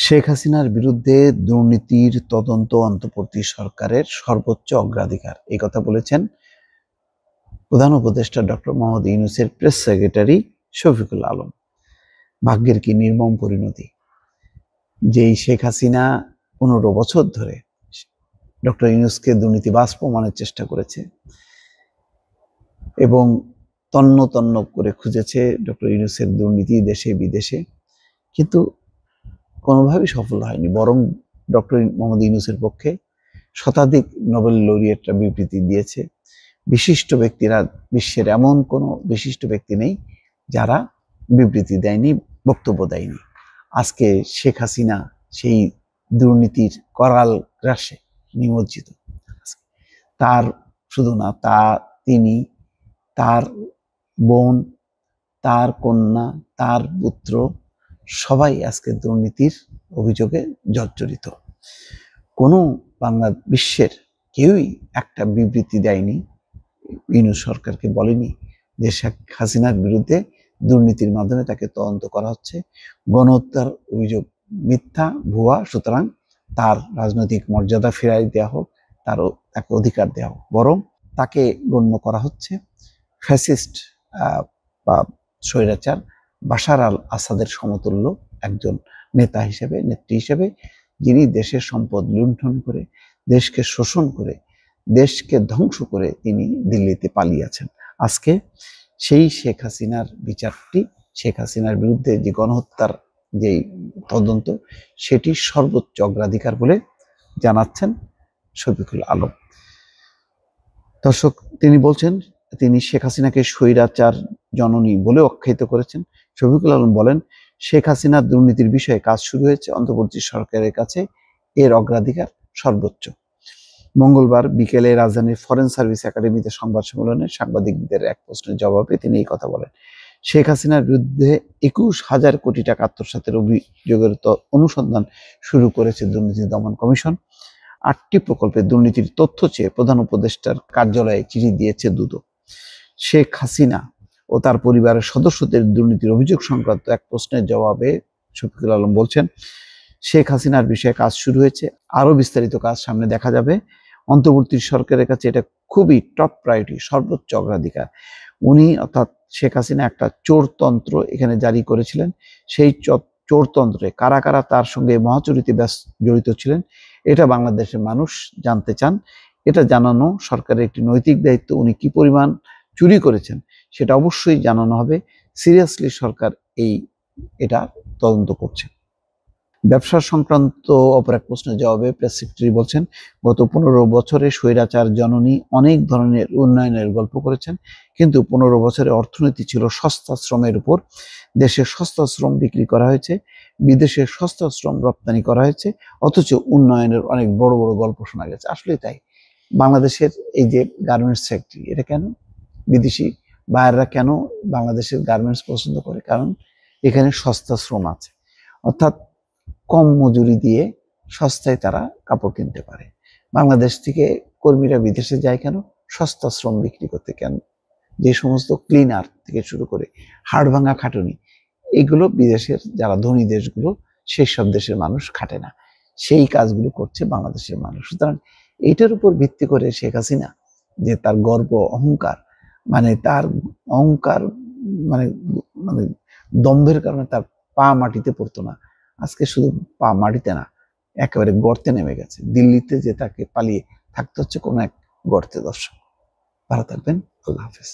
শেখ হাসিনার বিরুদ্ধে দুর্নীতির তদন্ত অন্তর্বর্তী সরকারের সর্বোচ্চ অগ্রাধিকার, এই কথা বলেছেন প্রধান উপদেষ্টা ডক্টর মোহাম্মদ ইউনূসের প্রেস সেক্রেটারি শফিকুল আলম। ভাগ্যের কি নির্মম পরিণতি! যেই শেখ হাসিনা 15 বছর ধরে ডক্টর ইউনূসকে দুর্নীতিবাজ প্রমাণের চেষ্টা করেছে এবং তন্ন তন্ন করে খুঁজেছে ডক্টর ইউনূসের দুর্নীতি দেশে বিদেশে, কিন্তু কোনোভাবেই সফল হয়নি। বরং ডক্টর মোহাম্মদ ইউনূসের পক্ষে শতাধিক নোবেল লরিয়েটরা বিবৃতি দিয়েছে। বিশিষ্ট ব্যক্তিরা, বিশ্বের এমন কোনো বিশিষ্ট ব্যক্তি নেই যারা বিবৃতি দেয়নি, বক্তব্য দেয়নি। আজকে শেখ হাসিনা সেই দুর্নীতির করাল গ্রাসে নিমজ্জিত। তার শুধু না, তিনি, তার বোন, তার কন্যা, তার পুত্র সবাই আজকে দুর্নীতির অভিযোগে জর্জরিত। কোনো বিশ্বের কেউই একটা বিবৃতি দেয়নি, ইউনূস সরকারকে বলেনি যে শেখ হাসিনার বিরুদ্ধে দুর্নীতির মাধ্যমে তাকে তদন্ত করা হচ্ছে, গণহত্যার অভিযোগ মিথ্যা, ভুয়া, সুতরাং তার রাজনৈতিক মর্যাদা ফিরাই দেওয়া হোক, তাকে অধিকার দেওয়া হোক। বরং তাকে গণ্য করা হচ্ছে ফ্যাসিস্ট বা স্বৈরাচার বাশার আল আসাদের সমতুল্য একজন নেতা হিসেবে, নেত্রী হিসেবে, যিনি দেশের সম্পদ লুণ্ঠন করে, দেশকে শোষণ করে, দেশকে ধ্বংস করে তিনি দিল্লিতে পালিয়ে আছেন। আজকে সেই শেখ হাসিনার বিচারটি, শেখ হাসিনার বিরুদ্ধে যে গণহত্যার যে তদন্ত, সেটি সর্বোচ্চ অগ্রাধিকার বলে জানাচ্ছেন শফিকুল আলম। দর্শক, তিনি বলছেন, তিনি শেখ হাসিনাকে স্বৈরাচার জননী বলে আখ্যায়িত করেছেন। শফিকুল আলম বলেন, শেখ হাসিনার দুর্নীতির বিষয়ে কাজ শুরু হয়েছে, অন্তর্বর্তী সরকারের কাছে এর অগ্রাধিকার সর্বোচ্চ। মঙ্গলবার বিকেলে রাজধানীর ফরেন সার্ভিস একাডেমিতে সংবাদ সম্মেলনে সাংবাদিকদের এক প্রশ্নের জবাবে তিনি এই কথা বলেন। শেখ হাসিনার বিরুদ্ধে 21,000 কোটি টাকা আত্মসাতের অভিযোগের অনুসন্ধান শুরু করেছে দুর্নীতি দমন কমিশন। 8টি প্রকল্পে দুর্নীতির তথ্য চেয়ে প্রধান উপদেষ্টার কার্যালয়ে চিঠি দিয়েছে দুদক। শেখ হাসিনা ও তার পরিবারের সদস্যদের দুর্নীতির অভিযোগ সংক্রান্ত এক প্রশ্নের জবাবে শফিকুল আলম বলছেন, শেখ হাসিনার বিষয়ে কাজ শুরু হয়েছে, আরো বিস্তারিত কাজ সামনে দেখা যাবে। অন্তর্বর্তী সরকারের কাছে এটা খুবই টপ প্রায়োরিটি, সর্বোচ্চ অগ্রাধিকার। উনি অর্থাৎ শেখ হাসিনা একটা চোরতন্ত্র এখানে জারি করেছিলেন। সেই চোরতন্ত্রে কারা কারা তার সঙ্গে মহাচুরিতে জড়িত ছিলেন, এটা বাংলাদেশের মানুষ জানতে চান। এটা জানানো সরকারের একটি নৈতিক দায়িত্ব। উনি কি পরিমাণ চুরি করেছেন সেটা অবশ্যই জানানো হবে। সিরিয়াসলি সরকার এটা তদন্ত করছে। ব্যবসা সংক্রান্ত অপর এক প্রশ্নের জবাবে প্রেস সেক্রেটারি বলছেন, গত 15 বছরে স্বৈরাচার জননী অনেক ধরনের উন্নয়নের গল্প করেছেন, কিন্তু 15 বছরে অর্থনীতি ছিল সস্তা শ্রমের উপর। দেশে সস্তা শ্রম বিক্রি করা হয়েছে, বিদেশে সস্তা শ্রম রপ্তানি করা হয়েছে, অথচ উন্নয়নের অনেক বড় বড় গল্প শোনা গেছে। আসলে তাই। বাংলাদেশের এই যে গার্মেন্টস ফ্যাক্টরি, এটা কেন বিদেশি বায়াররা কেন বাংলাদেশের গার্মেন্টস পছন্দ করে? কারণ এখানে সস্তা শ্রম আছে, অর্থাৎ কম মজুরি দিয়ে সস্তায় তারা কাপড় কিনতে পারে। বাংলাদেশ থেকে কর্মীরা বিদেশে যায় কেন? সস্তা শ্রম বিক্রি করতে। কেন? যে সমস্ত ক্লিনার থেকে শুরু করে হাড় ভাঙা খাটুনি, এগুলো বিদেশের যারা ধনী দেশগুলো, সেই সব দেশের মানুষ খাটে না, সেই কাজগুলো করছে বাংলাদেশের মানুষ। সুতরাং এইটার উপর ভিত্তি করে শেখ হাসিনা যে তার গর্ব, অহংকার, তার অহংকার মানে মানে দম্ভের কারণে তার পা মাটিতে পড়তো না। আজকে শুধু পা মাটিতে না, একেবারে গর্তে নেমে গেছে। দিল্লিতে যে তাকে পালিয়ে থাকতে হচ্ছে কোনো এক গর্তে। দর্শক, ভালো থাকবেন। আল্লাহ হাফেজ।